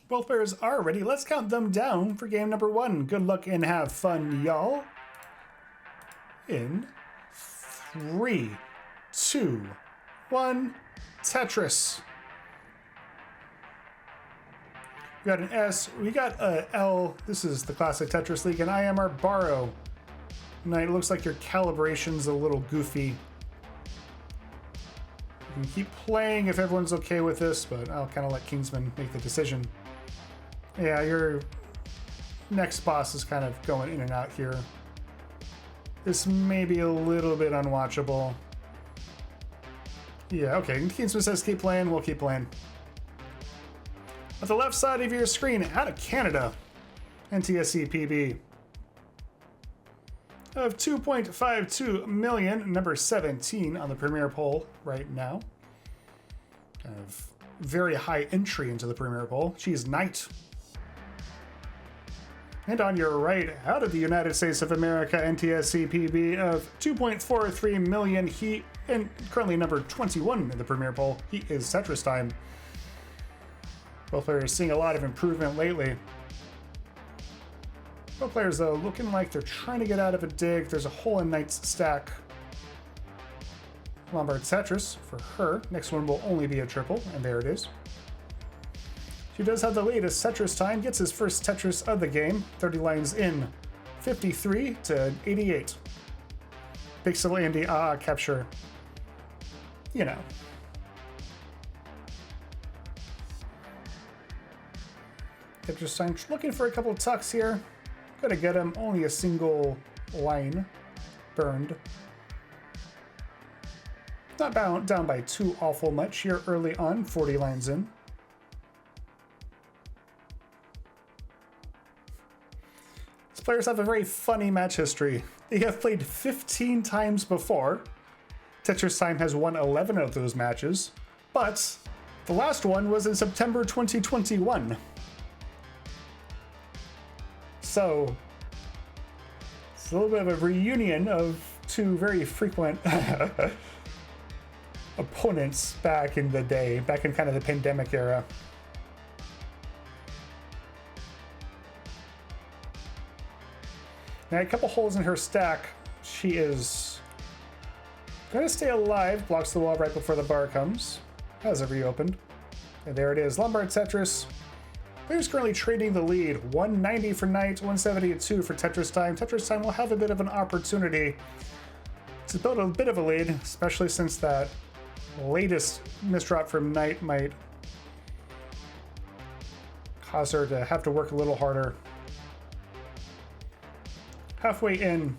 Both players are ready. Let's count them down for game number 1. Good luck and have fun, y'all. In 3, 2, 1, Tetris. We got an S, we got a L. This is the classic Tetris League, and I am Arbaro. And it looks like your calibration's a little goofy. You can keep playing if everyone's okay with this, but I'll kind of let Kingsman make the decision. Yeah, your next boss is kind of going in and out here. This may be a little bit unwatchable. Yeah, okay. Kingsman says keep playing, we'll keep playing. At the left side of your screen, out of Canada, NTSC PB. Of 2.52 million, number 17 on the Premier poll right now. Kind of very high entry into the Premier poll. She's Knight. And on your right, out of the United States of America, NTSC PB of 2.43 million. He, and currently number 21 in the Premier poll, he is Tetristime. Both players seeing a lot of improvement lately. Both players, though, looking like they're trying to get out of a dig. There's a hole in Knight's stack. Lombard Tetris for her. Next one will only be a triple, and there it is. She does have the lead as Tetristime gets his first Tetris of the game. 30 lines in. 53 to 88. Pixel Andy capture. You know. Tetristime looking for a couple of tucks here. Gotta get him. Only a single line burned. Not down by too awful much here early on. 40 lines in. These players have a very funny match history. They have played 15 times before. Tetristime has won 11 of those matches, but the last one was in September 2021. So, it's a little bit of a reunion of two very frequent opponents back in the day, back in kind of the pandemic era. Now, a couple holes in her stack. She is going to stay alive, blocks the wall right before the bar comes. Has it reopened? And there it is, Lombard Tetris. Players currently trading the lead. 190 for Knight, 172 for Tetristime. Tetristime will have a bit of an opportunity to build a bit of a lead, especially since that latest misdrop from Knight might cause her to have to work a little harder. Halfway in.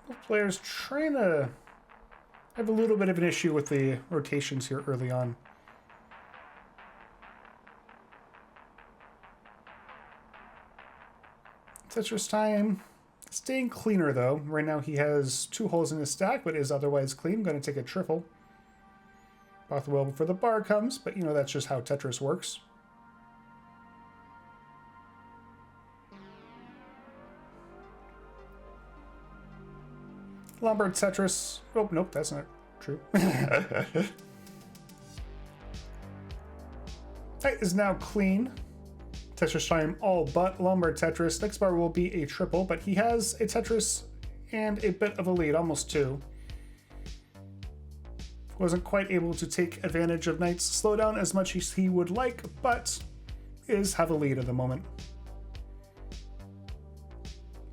Both players trying to have a little bit of an issue with the rotations here early on. Tetristime staying cleaner though. Right now he has 2 holes in his stack, but is otherwise clean. Going to take a triple. Off the well before the bar comes, but you know that's just how Tetris works. Lombard Tetris. Oh, nope, that's not true. Knight is now clean. Tetristime all but Lombard Tetris. Next bar will be a triple, but he has a Tetris and a bit of a lead, almost 2. Wasn't quite able to take advantage of Knight's slowdown as much as he would like, but is have a lead at the moment.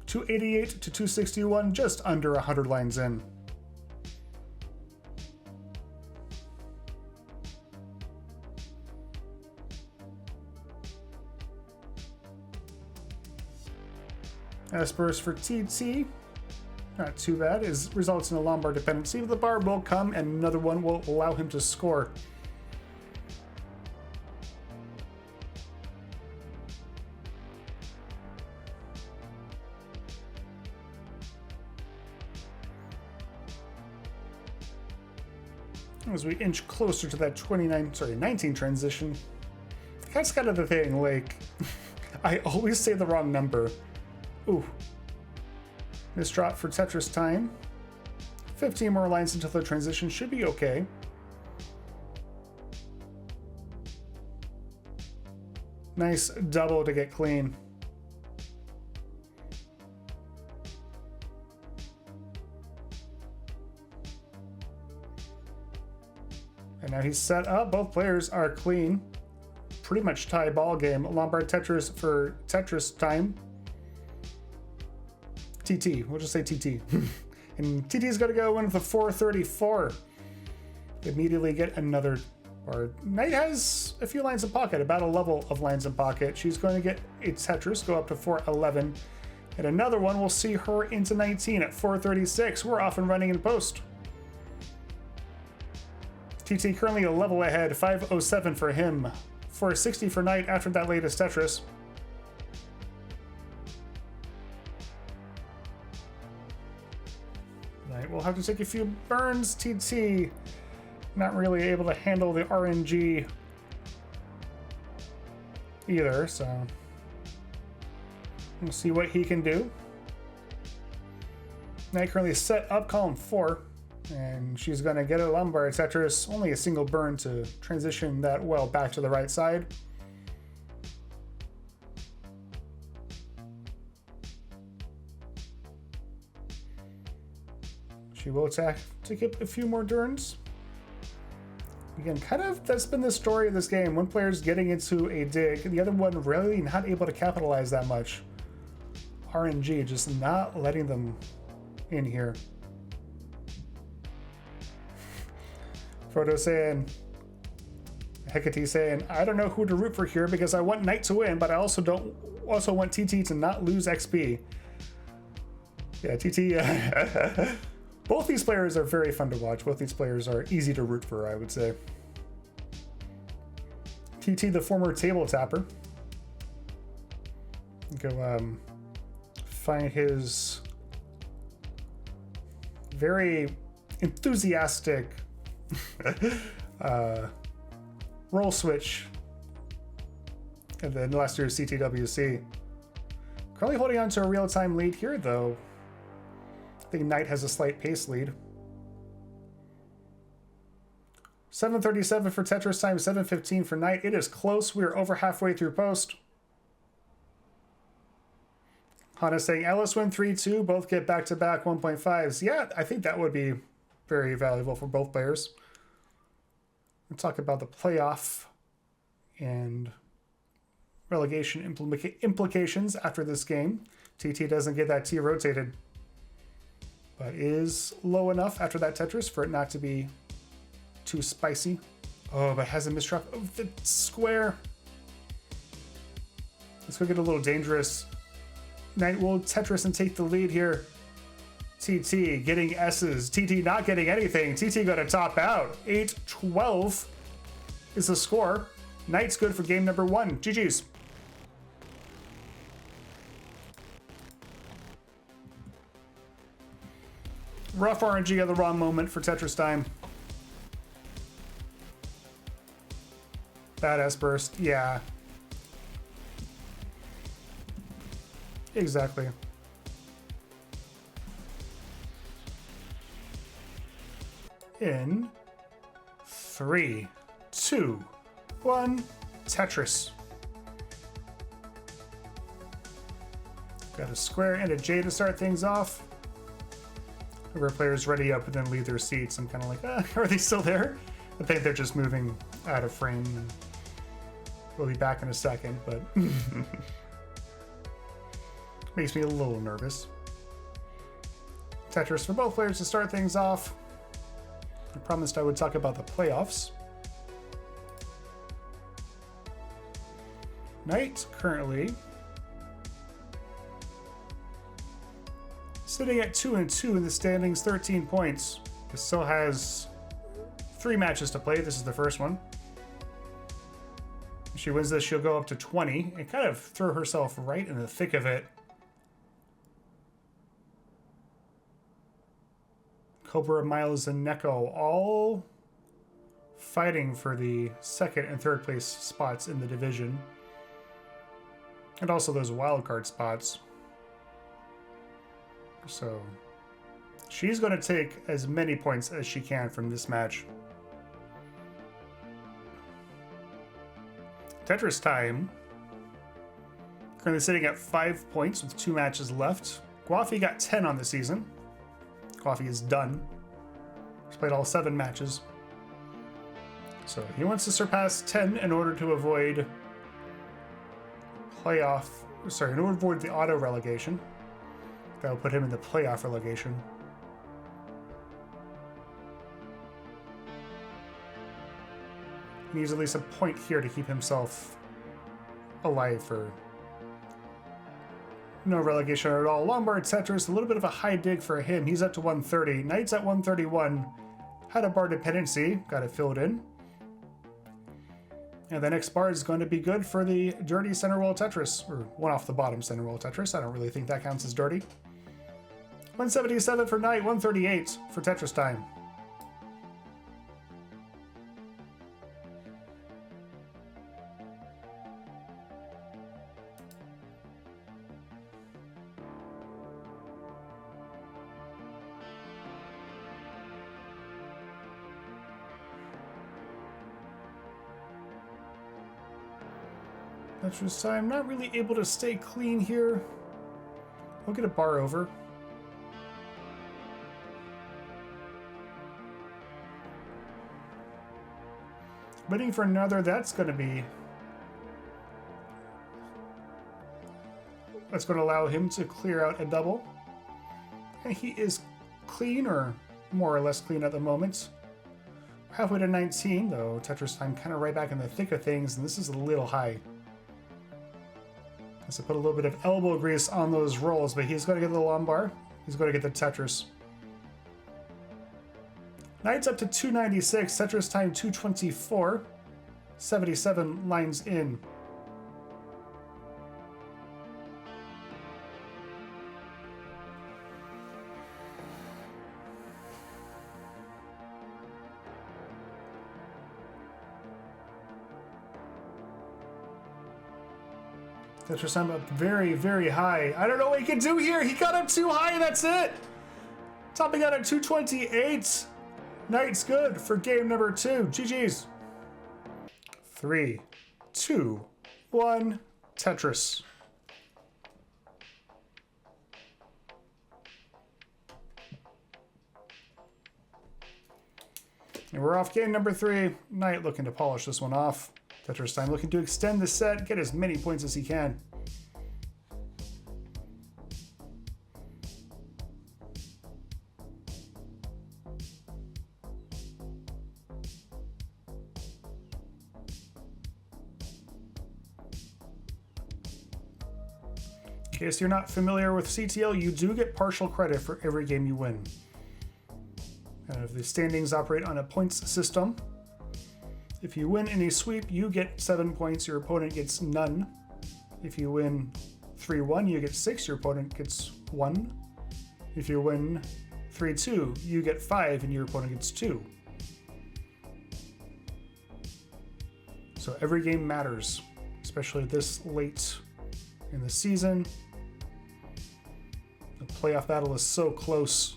288 to 261, just under 100 lines in. Asperus for TT, not too bad, results in a Lombard dependency. The bar will come and another one will allow him to score. As we inch closer to that 19 transition, that's kind of the thing, like, I always say the wrong number. Ooh. Misdrop for Tetristime. 15 more lines until the transition should be okay. Nice double to get clean. And now he's set up. Both players are clean. Pretty much tie ball game. Lombard Tetris for Tetristime. TT. We'll just say TT. And TT's going to go in with a 434. Immediately get another bar. Knight has a few lines in pocket, about a level of lines in pocket. She's going to get a Tetris, go up to 411. And another one will see her into 19 at 436. We're off and running in post. TT currently a level ahead, 507 for him. 460 for Knight after that latest Tetris. Knight will have to take a few burns. TT not really able to handle the RNG either, so we'll see what he can do. Knight currently set up column 4, and she's going to get a Lombard Tetris. Only a single burn to transition that well back to the right side. She will attack to get a few more turns. Again, kind of that's been the story of this game. One player's getting into a dig, the other one really not able to capitalize that much. RNG just not letting them in here. Frodo saying, Hecate saying, I don't know who to root for here because I want Knight to win, but I also want TT to not lose XP. Yeah, TT. Both these players are very fun to watch. Both these players are easy to root for, I would say. TT, the former table tapper. Go find his very enthusiastic roll switch and then last year's CTWC. Currently holding on to a real-time lead here, though. I think Knight has a slight pace lead. 7:37 for Tetristime, 7:15 for Knight. It is close. We are over halfway through post. Hana saying Ellis win 3-2. Both get back-to-back 1.5s. Yeah, I think that would be very valuable for both players. We'll talk about the playoff and relegation implications after this game. TT doesn't get that T rotated, but is low enough after that Tetris for it not to be too spicy. Oh, but has a misdrop of the square. Let's go get a little dangerous. Knight will Tetris and take the lead here. TT getting S's. TT not getting anything. TT got to top out. 8-12 is the score. Knight's good for game number 1. GG's. Rough RNG at the wrong moment for Tetristime. Badass burst. Yeah. Exactly. In 3, 2, 1, Tetris. Got a square and a J to start things off. Where players ready up and then leave their seats. I'm kind of like, are they still there? I think they're just moving out of frame. And we'll be back in a second, but makes me a little nervous. Tetris for both players to start things off. I promised I would talk about the playoffs. Knight currently sitting at 2-2 in the standings, 13 points. It still has 3 matches to play. This is the first one. If she wins this, she'll go up to 20 and kind of throw herself right in the thick of it. Cobra, Miles, and Neko all fighting for the 2nd and 3rd place spots in the division. And also those wildcard spots. So she's going to take as many points as she can from this match. Tetristime Currently sitting at 5 points with 2 matches left. Guafi got 10 on the season. Guafi is done. He's played all 7 matches. So he wants to surpass 10 in order to avoid in order to avoid the auto relegation. That will put him in the playoff relegation. He needs at least a point here to keep himself alive for no relegation at all. Lombard Tetris, a little bit of a high dig for him. He's up to 130. Knight's at 131. Had a bar dependency, got it filled in. And the next bar is going to be good for the dirty center wall Tetris, or one off the bottom center wall Tetris. I don't really think that counts as dirty. 177 for Knight, 138 for Tetristime. Tetristime not really able to stay clean here. We'll get a bar over. Waiting for another, that's going to allow him to clear out a double. And he is clean, or more or less clean at the moment. Halfway to 19, though. Tetristime kind of right back in the thick of things, and this is a little high. So put a little bit of elbow grease on those rolls, but he's going to get the Lombard. He's going to get the Tetris. Knight's up to 296, Tetristime 224. 77 lines in. Tetristime up very, very high. I don't know what he can do here. He got up too high, and that's it. Topping out at 228. Knight's good for game number 2. GG's. 3, 2, 1. Tetris. And we're off game number 3. Knight looking to polish this one off. Tetristime looking to extend the set, get as many points as he can. In case you're not familiar with CTL, you do get partial credit for every game you win. And if the standings operate on a points system, if you win any sweep, you get 7 points, your opponent gets none. If you win 3-1, you get 6, your opponent gets 1. If you win 3-2, you get 5, and your opponent gets 2. So every game matters, especially this late in the season. The playoff battle is so close.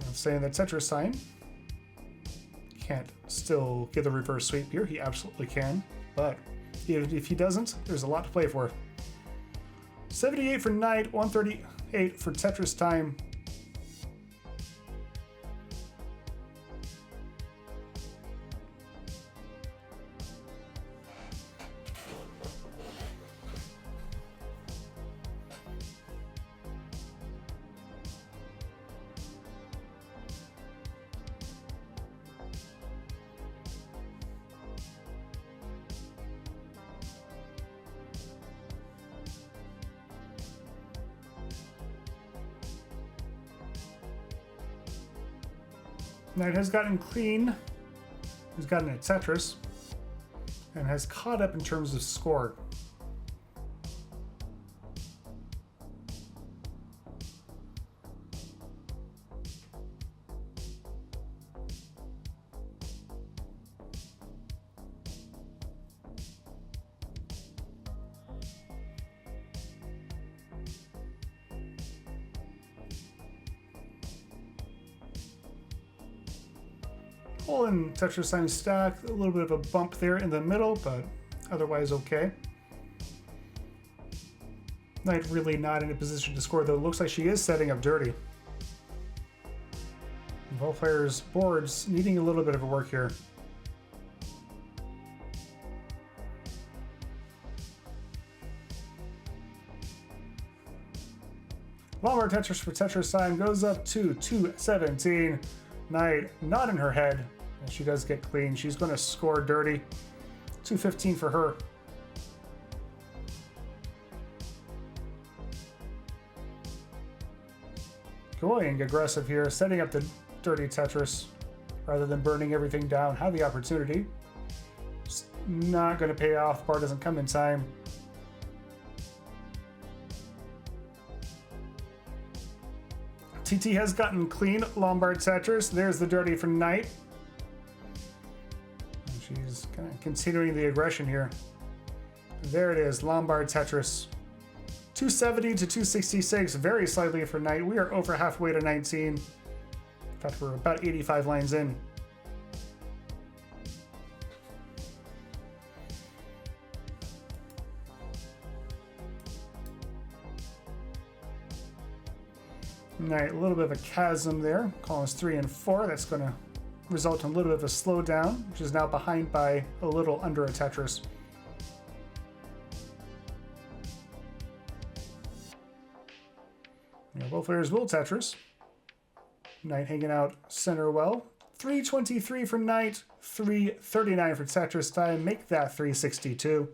I'm saying that Tetristime can't still get the reverse sweep here. He absolutely can, but if he doesn't, there's a lot to play for. 78 for Knight, 138 for Tetristime. Knight has gotten clean, has gotten a Tetris, and has caught up in terms of score. hole in Tetristime stack, a little bit of a bump there in the middle, but otherwise okay. Knight really not in a position to score, though. Looks like she is setting up dirty. Both players' boards needing a little bit of a work here. Lombard Tetris for Tetristime goes up to 217. Knight not in her head. And she does get clean. She's going to score dirty. 215 for her. Going aggressive here, setting up the dirty Tetris rather than burning everything down. Have the opportunity. Just not going to pay off. Bar doesn't come in time. TT has gotten clean. Lombard Tetris. There's the dirty for Knight. And she's kind of continuing the aggression here. There it is. Lombard Tetris. 270 to 266. Very slightly for Knight. We are over halfway to 19. In fact, we're about 85 lines in. Alright, a little bit of a chasm there. Columns 3 and 4. That's going to result in a little bit of a slowdown, which is now behind by a little under a Tetris. Yeah, both players will Tetris. Knight hanging out center well. 323 for Knight, 339 for Tetristime. Make that 362.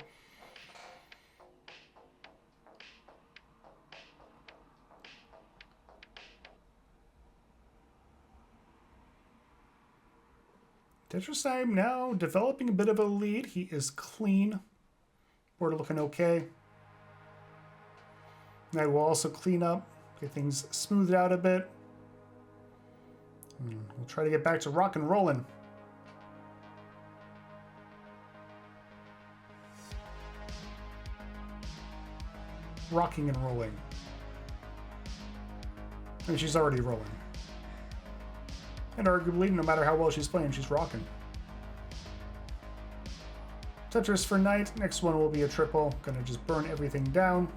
Tetristime now developing a bit of a lead. He is clean. Board looking okay. Knight will also clean up, get things smoothed out a bit. We'll try to get back to rock and rolling. Rocking and rolling. I mean, she's already rolling. And arguably, no matter how well she's playing, she's rocking. Tetris for Knight. Next one will be a triple. Gonna just burn everything down.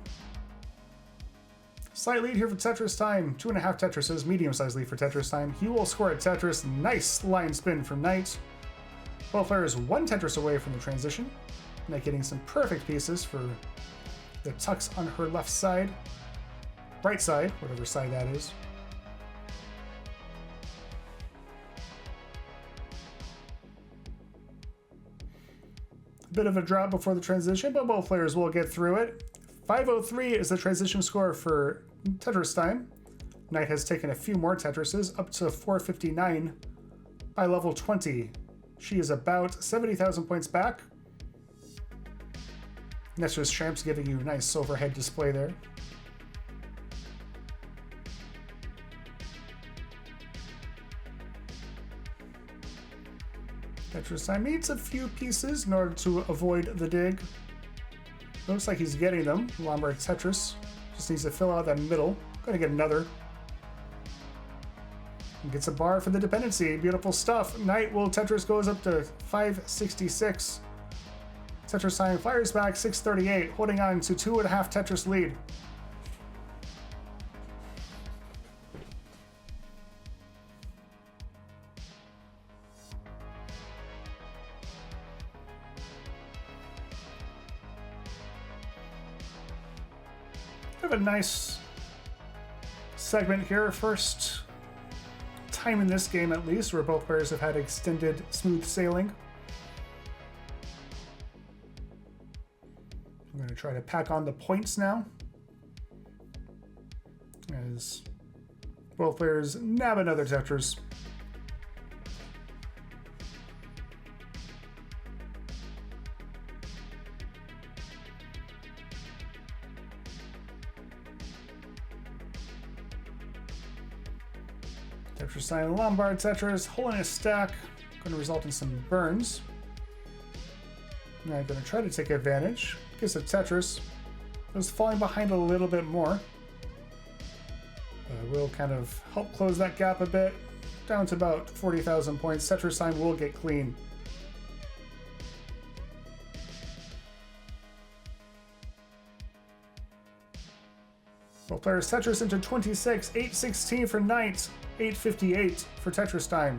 Slight lead here for Tetristime. 2.5 Tetrises. Medium-sized lead for Tetristime. He will score a Tetris. Nice line spin from Knight. Both players 1 Tetris away from the transition. Knight getting some perfect pieces for the tucks on her left side. Right side, whatever side that is. Bit of a drop before the transition, but both players will get through it. 503 is the transition score for Tetristime. Knight has taken a few more Tetrises, up to 459 by level 20. She is about 70,000 points back. Nestor's Tramps giving you a nice overhead display there. Tetristime needs a few pieces in order to avoid the dig. Looks like he's getting them. Lombard Tetris just needs to fill out that middle. Gonna get another. And gets a bar for the dependency. Beautiful stuff. Knight will Tetris goes up to 566. Tetristime fires back 638, holding on to 2.5 Tetris lead. We have a nice segment here. First time in this game, at least, where both players have had extended smooth sailing. I'm going to try to pack on the points now, as both players nab another Tetris. Tetristime Lombard Tetris, hole in a stack, going to result in some burns. Now I'm going to try to take advantage. Gets a Tetris. I was falling behind a little bit more. We'll kind of help close that gap a bit. down to about 40,000 points. Tetristime will get clean. Both players Tetris into 26, 816 for Knight, 858 for Tetristime.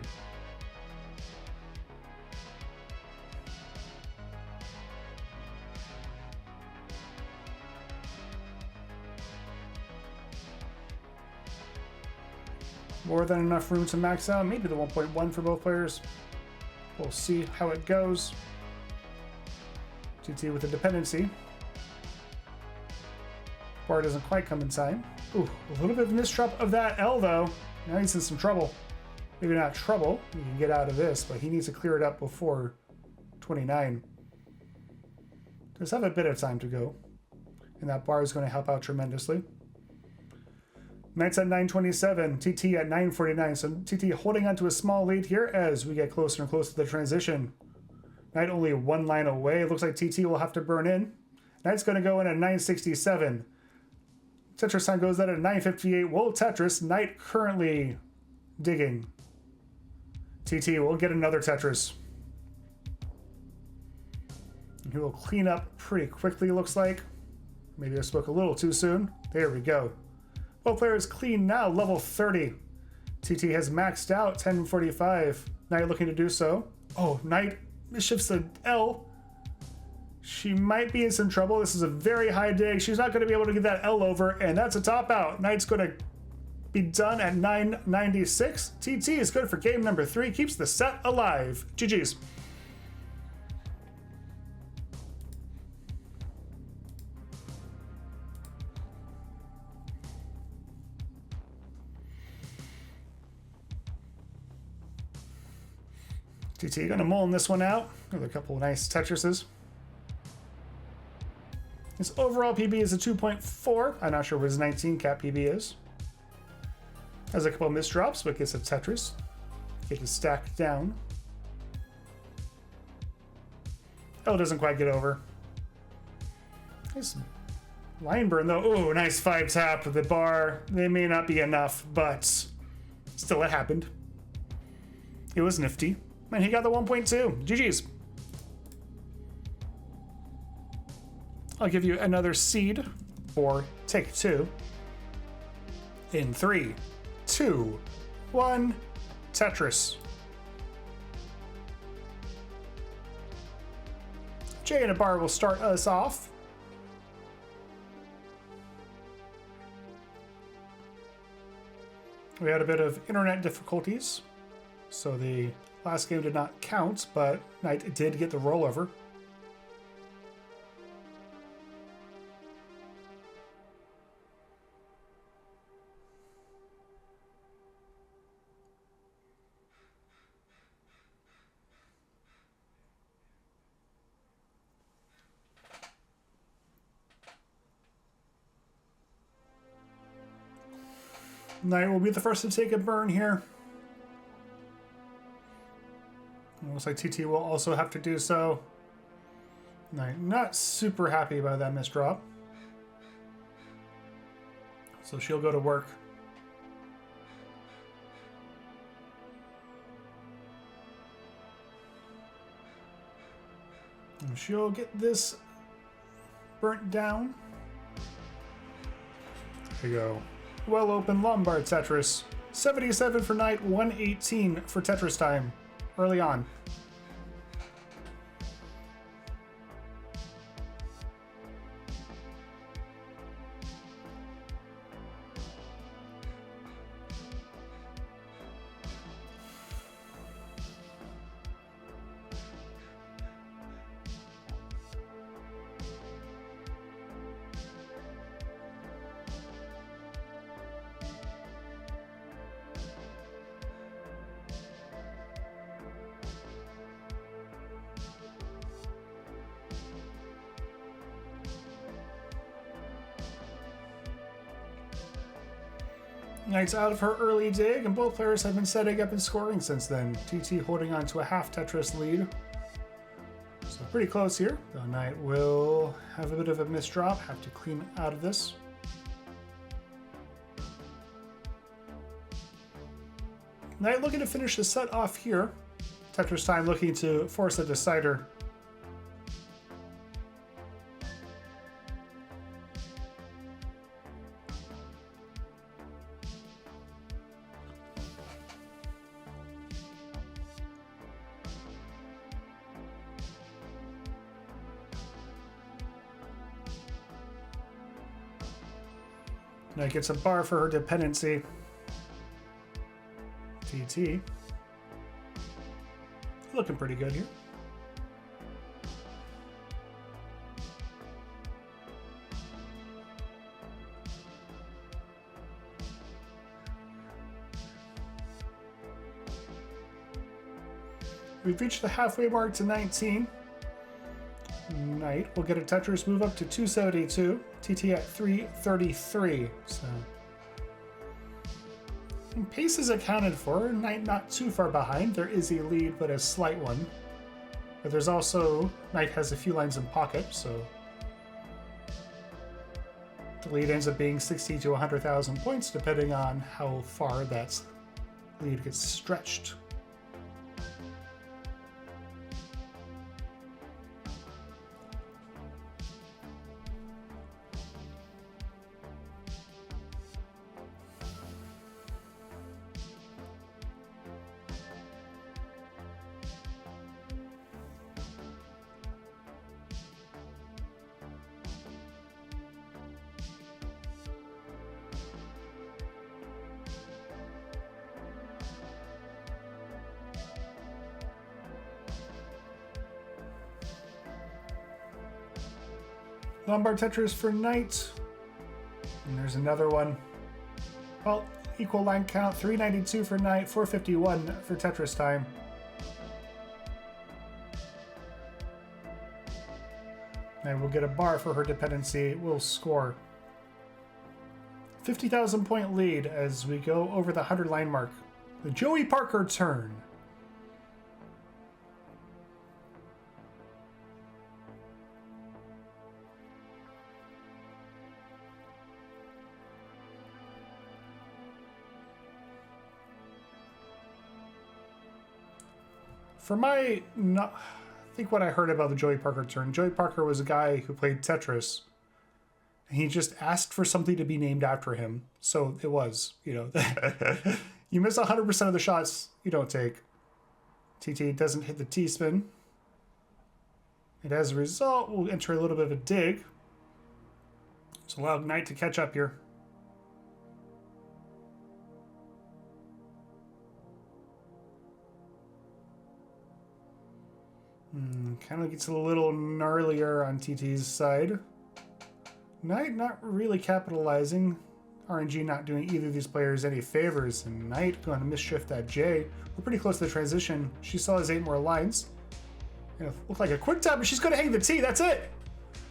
More than enough room to max out, maybe the 1.1 for both players. We'll see how it goes. GT with a dependency. Bar doesn't quite come in time. Ooh, a little bit of misdrop of that L though. Now he's in some trouble. Maybe not trouble, he can get out of this, but he needs to clear it up before 29. Does have a bit of time to go. And that bar is going to help out tremendously. Knight's at 927, TT at 949. So TT holding on to a small lead here as we get closer and closer to the transition. Knight only one line away. It looks like TT will have to burn in. Knight's going to go in at 967. Tetristime goes out at 958. Whoa, Tetris. Knight currently digging. TT will get another Tetris. He will clean up pretty quickly, looks like. Maybe I spoke a little too soon. There we go. Both players clean now, level 30. TT has maxed out, 1045. Knight looking to do so. Oh, Knight shifts the L. She might be in some trouble. This is a very high dig. She's not going to be able to get that L over, and that's a top out. Knight's going to be done at 996. TT is good for game number 3. Keeps the set alive. GG's. TT gonna mull this one out with a couple of nice Tetrises. His overall PB is a 2.4. I'm not sure what his 19 cap PB is. Has a couple of misdrops, but gets a Tetris. Get his stack down. L doesn't quite get over. Nice line burn though. Oh, nice 5 tap with the bar. They may not be enough, but still it happened. It was nifty. And he got the 1.2. GG's. I'll give you another seed for take 2. In 3, 2, 1, Tetris. Jay and a bar will start us off. We had a bit of internet difficulties, so the last game did not count, but Knight did get the rollover. Knight will be the first to take a burn here. It looks like TT will also have to do so. Knight not super happy about that misdrop. So she'll go to work. And she'll get this burnt down. There you go. Well open Lombard Tetris. 77 for Knight, 118 for Tetristime. Early on. Knight's out of her early dig, and both players have been setting up and scoring since then. TT holding on to a half Tetris lead. So pretty close here. The Knight will have a bit of a misdrop, have to clean out of this. Knight looking to finish the set off here. Tetristime looking to force a decider. Knight gets a bar for her dependency. TT. Looking pretty good here. We've reached the halfway mark to 19. Knight will get a Tetris move up to 272. TT at 333. So and pace is accounted for. Knight not too far behind. There is a lead, but a slight one. But there's also Knight has a few lines in pocket, so the lead ends up being 60 to 100,000 points, depending on how far that lead gets stretched. Lombard Tetris for Knight. And there's another one. Well, equal line count, 392 for Knight, 451 for Tetristime. And we'll get a bar for her dependency. We'll score 50,000 point lead as we go over the 100 line mark. The Joey Parker turn. I think what I heard about the Joey Parker turn, Joey Parker was a guy who played Tetris, and he just asked for something to be named after him. So it was, you miss 100% of the shots you don't take. TT doesn't hit the T-spin. And as a result, we'll enter a little bit of a dig. So allow Knight to catch up here. Kind of gets a little gnarlier on TT's side. Knight not really capitalizing. RNG not doing either of these players any favors. And Knight going to misshift that J. We're pretty close to the transition. She still has 8 more lines. It looked like a quick tap, but she's going to hang the T. That's it.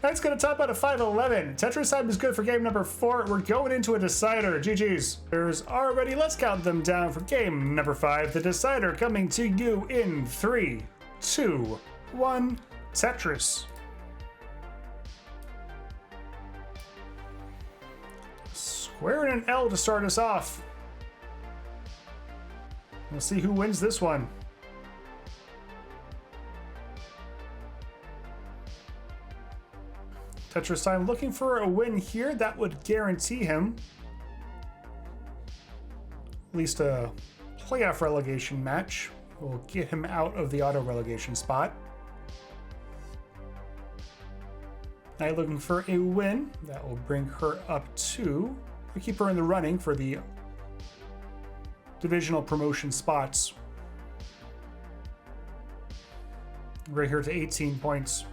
Knight's going to top out at 511. Tetristime is good for game number 4. We're going into a decider. GG's. There's already, let's count them down for game number 5. The decider coming to you in 3, 2, 1. Tetris. Square and an L to start us off. We'll see who wins this one. Tetristime looking for a win here. That would guarantee him at least a playoff relegation match. Will get him out of the auto relegation spot. Knight looking for a win. That will bring her up to, we keep her in the running for the divisional promotion spots. Right here to 18 points.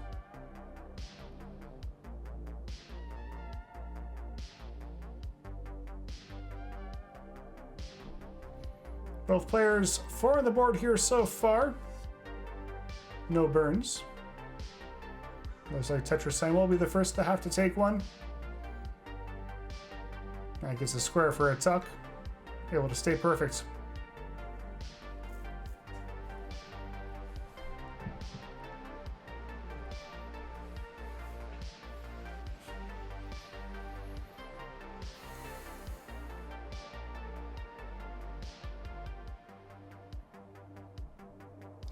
Both players 4 on the board here so far. No burns. Looks like Tetristime will be the first to have to take one. That gets a square for a tuck. Able to stay perfect.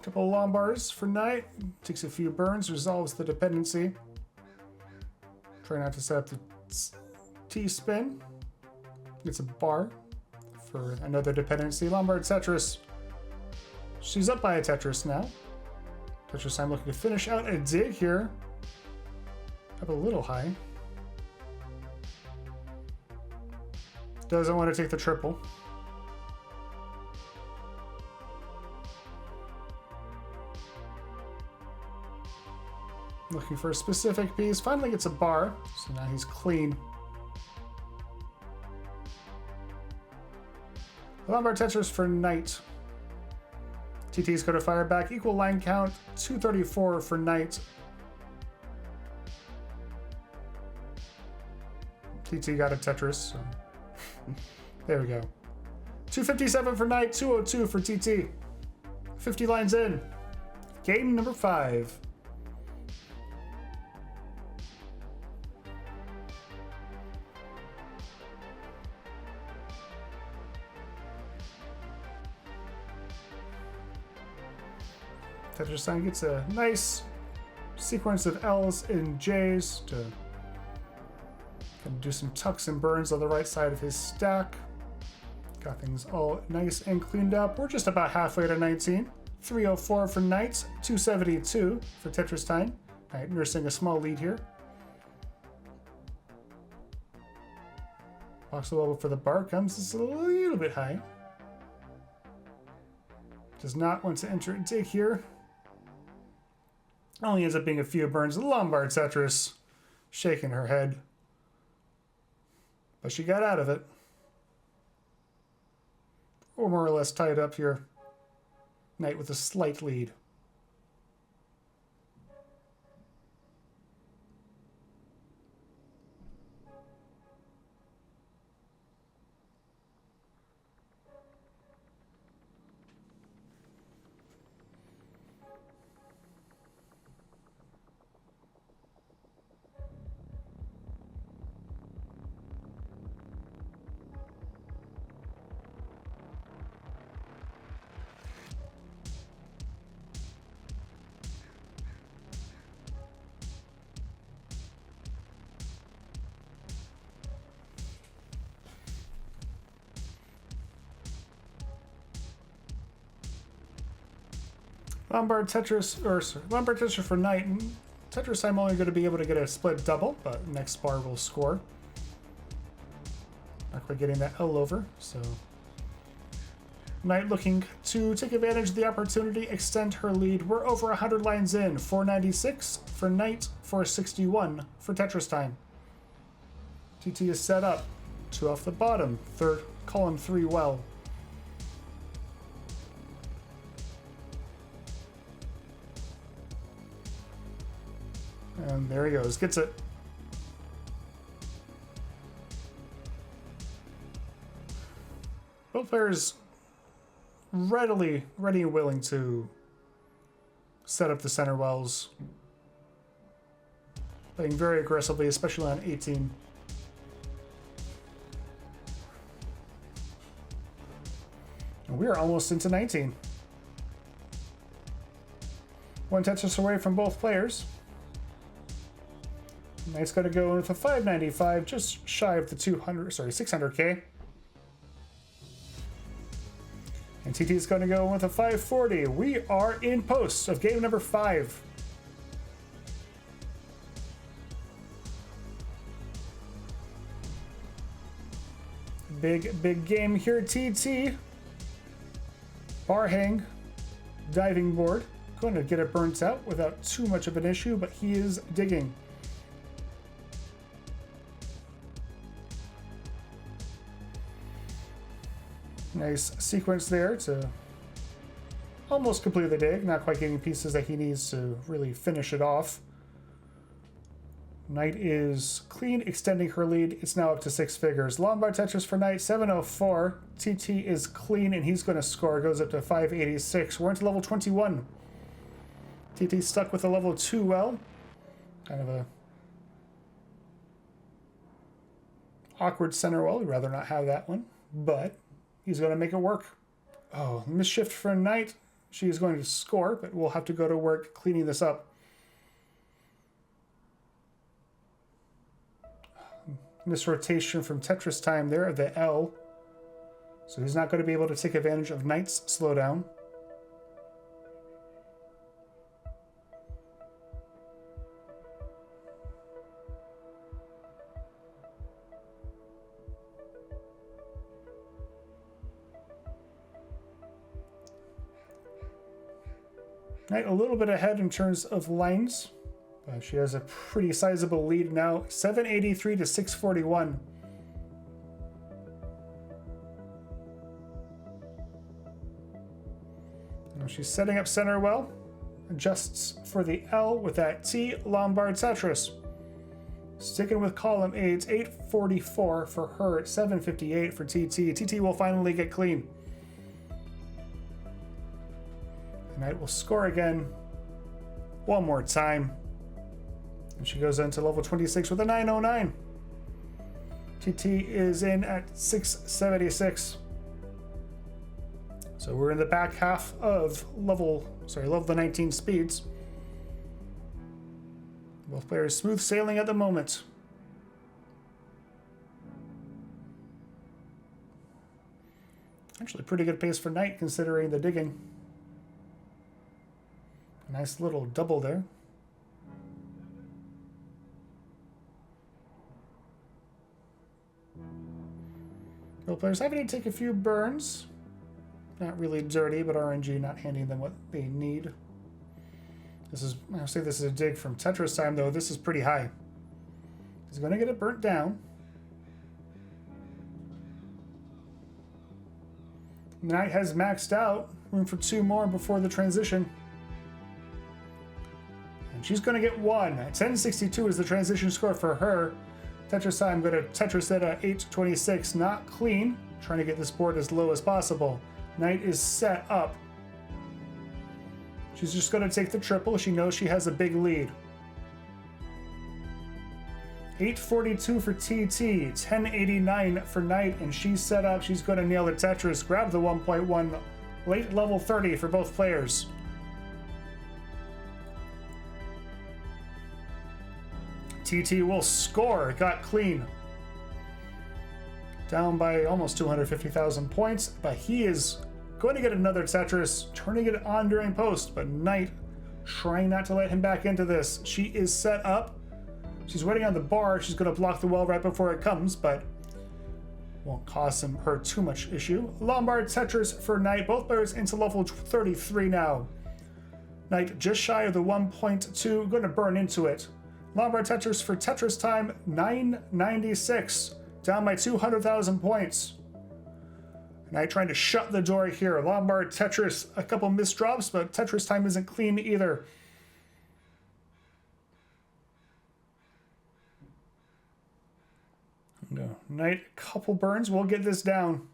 Couple Lombars for Knight. Takes a few burns, resolves the dependency. Try not to set up the T-spin. Gets a bar for another dependency. Lombard Tetris. She's up by a Tetris now. Tetristime looking to finish out a dig here. Up a little high. Doesn't want to take the triple. Looking for a specific piece. Finally gets a bar. So now he's clean. Lombard Tetris for Knight. TT's going to fire back. Equal line count. 234 for Knight. TT got a Tetris. So. There we go. 257 for Knight. 202 for TT. 50 lines in. Game number 5. Tetristime gets a nice sequence of L's and J's to do some tucks and burns on the right side of his stack. Got things all nice and cleaned up. We're just about halfway to 19. 304 for Knight, 272 for Tetristime. All right, nursing a small lead here. Box the level for the bar comes. It's a little bit high. Does not want to enter and dig here. Only ends up being a few burns. Lombard Tetris shaking her head. But she got out of it. Or more or less tied up here. Knight with a slight lead. Lombard Tetris for Knight. Tetris, I'm only going to be able to get a split double, but next bar will score. Not quite getting that L over, so. Knight looking to take advantage of the opportunity, extend her lead. We're over 100 lines in. 496 for Knight, 461 for Tetristime. TT is set up. 2 off the bottom. Third column 3 well. And there he goes. Gets it. Both players ready and willing to set up the center wells. Playing very aggressively, especially on 18. And we are almost into 19. One Tetris away from both players. Knight's got to go with a 595, just shy of the 600k. And TT's going to go with a 540. We are in post of game number 5. Big game here. TT. Bar hang. Diving board. Going to get it burnt out without too much of an issue, but he is digging. Nice sequence there to almost complete the dig. Not quite getting pieces that he needs to really finish it off. Knight is clean, extending her lead. It's now up to 6 figures. Lombard Tetris for Knight, 704. TT is clean, and he's going to score. Goes up to 586. We're into level 21. TT stuck with a level 2 well. Kind of a awkward center well. We'd rather not have that one, but he's going to make it work. Oh, misshift for Knight. she is going to score, but we'll have to go to work cleaning this up. Misrotation from Tetristime there, the L. So he's not going to be able to take advantage of Knight's slowdown. Knight a little bit ahead in terms of lines. She has a pretty sizable lead now, 783 to 641. Now she's setting up center well. Adjusts for the L with that T Lombard Tetris. Sticking with column A, it's 844 for her, 758 for TT. TT will finally get clean. Knight will score again. One more time. And she goes into level 26 with a 909. TT is in at 676. So we're in the back half of level 19 speeds. Both players smooth sailing at the moment. Actually, pretty good pace for Knight considering the digging. Nice little double there. Both players having to take a few burns. Not really dirty, but RNG not handing them what they need. I'll say this is a dig from Tetristime, though. This is pretty high. He's going to get it burnt down. Knight has maxed out. Room for 2 more before the transition. And she's going to get 1. 1062 is the transition score for her. Tetristime going to Tetris at 826. Not clean. Trying to get this board as low as possible. Knight is set up. She's just going to take the triple. She knows she has a big lead. 842 for TT, 1089 for Knight, and she's set up. She's going to nail the Tetris, grab the 1.1, late level 30 for both players. TT will score, got clean. Down by almost 250,000 points, but he is going to get another Tetris, turning it on during post, but Knight trying not to let him back into this. She is set up. She's waiting on the bar. She's going to block the well right before it comes, but won't cause her too much issue. Lombard Tetris for Knight. Both players into level 33 now. Knight just shy of the 1.2, going to burn into it. Lombard Tetris for Tetristime, 996, down by 200,000 points. Knight trying to shut the door here. Lombard Tetris, a couple misdrops, but Tetristime isn't clean either. No, Knight, a couple burns. We'll get this down.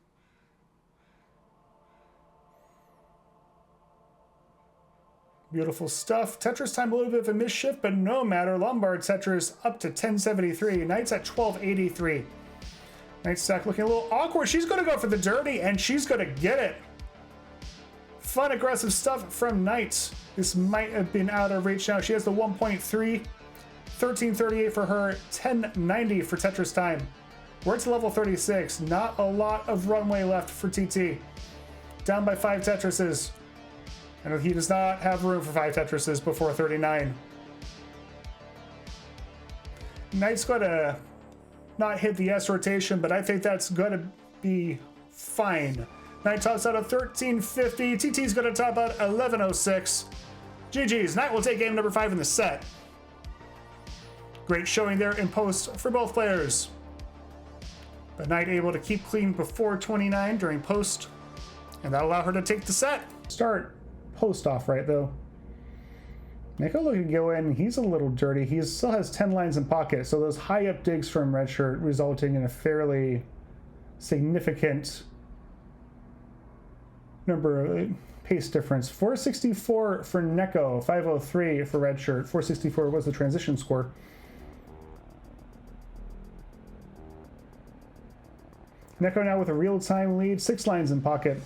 Beautiful stuff. Tetristime, a little bit of a misshift, but no matter. Lombard Tetris up to 1073. Knight's at 1283. Knight stack looking a little awkward. She's going to go for the dirty, and she's going to get it. Fun, aggressive stuff from Knight. This might have been out of reach now. She has the 1.3. 1338 for her. 1090 for Tetristime. We're to level 36. Not a lot of runway left for TT. Down by 5 Tetrises. And he does not have room for 5 Tetrises before 39. Knight's going to not hit the S rotation, but I think that's going to be fine. Knight tops out at 1350. TT's going to top out 1106. GG's. Knight will take game number 5 in the set. Great showing there in post for both players. But Knight able to keep clean before 29 during post, and that'll allow her to take the set. Start post off right though. Nico looking go in. He's a little dirty. He still has 10 lines in pocket, so those high up digs from Redshirt resulting in a fairly significant number of pace difference. 464 for Neko, 503 for Redshirt. 464 was the transition score. Neko now with a real-time lead, 6 lines in pocket.